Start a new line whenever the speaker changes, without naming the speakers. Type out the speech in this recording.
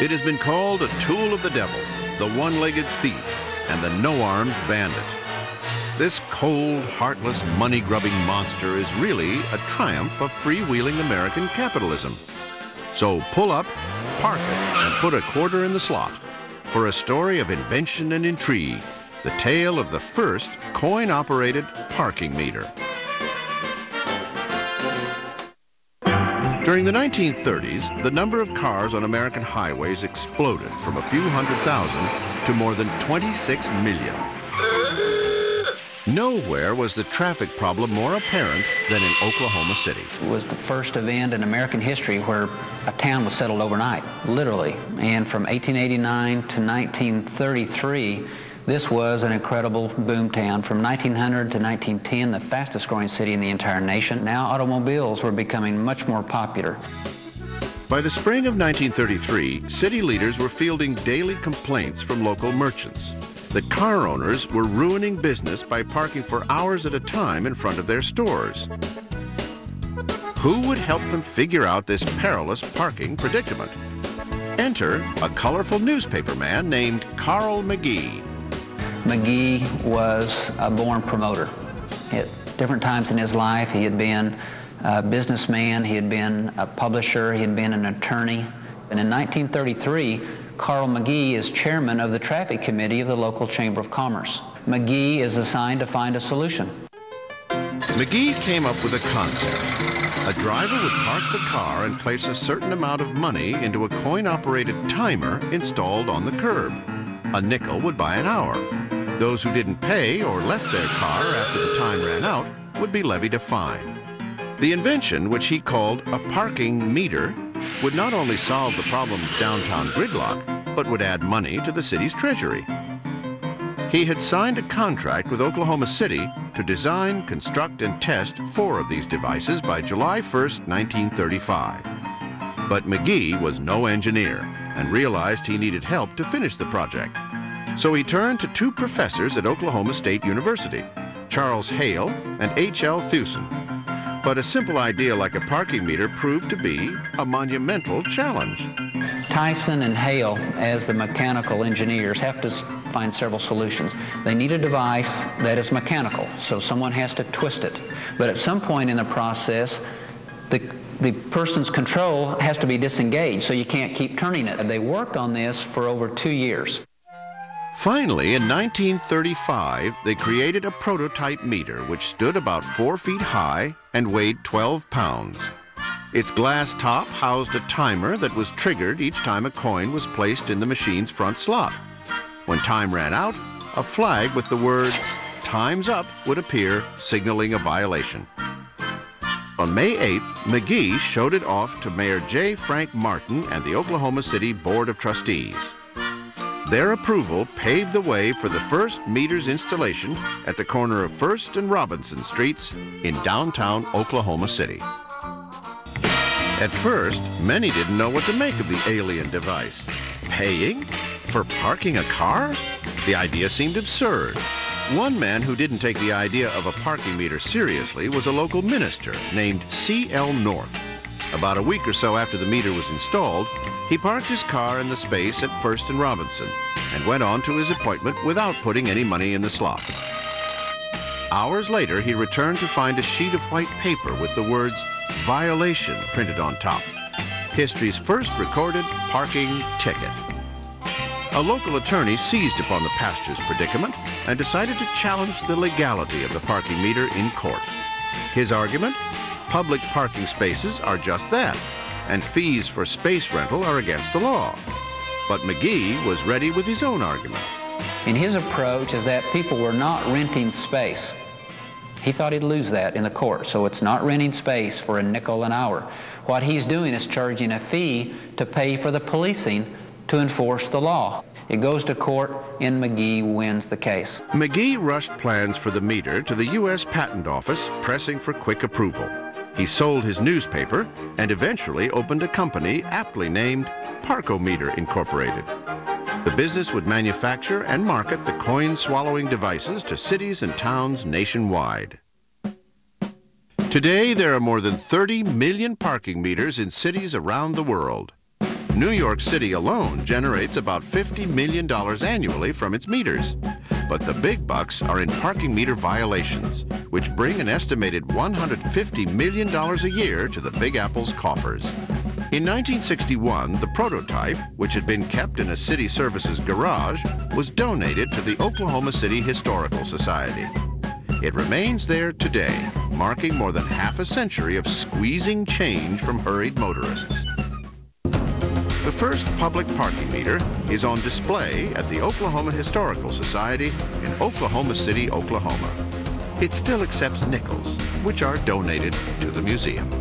It has been called a tool of the devil, the one-legged thief, and the no-armed bandit. This cold, heartless, money-grubbing monster is really a triumph of freewheeling American capitalism. So pull up, park it, and put a quarter in the slot for a story of invention and intrigue, the tale of the first coin-operated parking meter. During the 1930s, the number of cars on American highways exploded from a few 100,000 to more than 26 million. Nowhere was the traffic problem more apparent than in Oklahoma City.
It was the first event in American history where a town was settled overnight, literally. And from 1889 to 1933, this was an incredible boom town. From 1900 to 1910, the fastest growing city in the entire nation. Now automobiles were becoming much more popular.
By the spring of 1933, city leaders were fielding daily complaints from local merchants that car owners were ruining business by parking for hours at a time in front of their stores. Who would help them figure out this perilous parking predicament? Enter a colorful newspaper man named Carl McGee.
McGee was a born promoter. At different times in his life, he had been a businessman, he had been a publisher, he had been an attorney. And in 1933, Carl McGee is chairman of the traffic committee of the local Chamber of Commerce. McGee is assigned to find a solution.
McGee came up with a concept. A driver would park the car and place a certain amount of money into a coin-operated timer installed on the curb. A nickel would buy an hour. Those who didn't pay or left their car after the time ran out would be levied a fine. The invention, which he called a parking meter, would not only solve the problem of downtown gridlock, but would add money to the city's treasury. He had signed a contract with Oklahoma City to design, construct, and test 4 of these devices by July 1st, 1935. But McGee was no engineer and realized he needed help to finish the project. So he turned to 2 professors at Oklahoma State University, Charles Hale and H.L. Thewson. But a simple idea like a parking meter proved to be a monumental challenge.
Tyson and Hale, as the mechanical engineers, have to find several solutions. They need a device that is mechanical, so someone has to twist it. But at some point in the process, the person's control has to be disengaged, so you can't keep turning it. They worked on this for over 2 years.
Finally, in 1935, they created a prototype meter which stood about 4 feet high and weighed 12 pounds. Its glass top housed a timer that was triggered each time a coin was placed in the machine's front slot. When time ran out, a flag with the word "Time's Up" would appear, signaling a violation. On May 8th, McGee showed it off to Mayor J. Frank Martin and the Oklahoma City Board of Trustees. Their approval paved the way for the first meter's installation at the corner of 1st and Robinson Streets in downtown Oklahoma City. At first, many didn't know what to make of the alien device. Paying for parking a car? The idea seemed absurd. One man who didn't take the idea of a parking meter seriously was a local minister named C.L. North. About a week or so after the meter was installed, he parked his car in the space at 1st and Robinson and went on to his appointment without putting any money in the slot. Hours later, he returned to find a sheet of white paper with the words "Violation" printed on top. History's first recorded parking ticket. A local attorney seized upon the pastor's predicament and decided to challenge the legality of the parking meter in court. His argument? Public parking spaces are just that, and fees for space rental are against the law. But McGee was ready with his own argument.
And his approach is that people were not renting space. He thought he'd lose that in the court, so it's not renting space for a nickel an hour. What he's doing is charging a fee to pay for the policing to enforce the law. It goes to court, and McGee wins the case.
McGee rushed plans for the meter to the U.S. Patent Office, pressing for quick approval. He sold his newspaper and eventually opened a company aptly named Parkometer Incorporated. The business would manufacture and market the coin-swallowing devices to cities and towns nationwide. Today, there are more than 30 million parking meters in cities around the world. New York City alone generates about $50 million annually from its meters. But the big bucks are in parking meter violations, which bring an estimated $150 million a year to the Big Apple's coffers. In 1961, the prototype, which had been kept in a city services garage, was donated to the Oklahoma City Historical Society. It remains there today, marking more than half a century of squeezing change from hurried motorists. The first public parking meter is on display at the Oklahoma Historical Society in Oklahoma City, Oklahoma. It still accepts nickels, which are donated to the museum.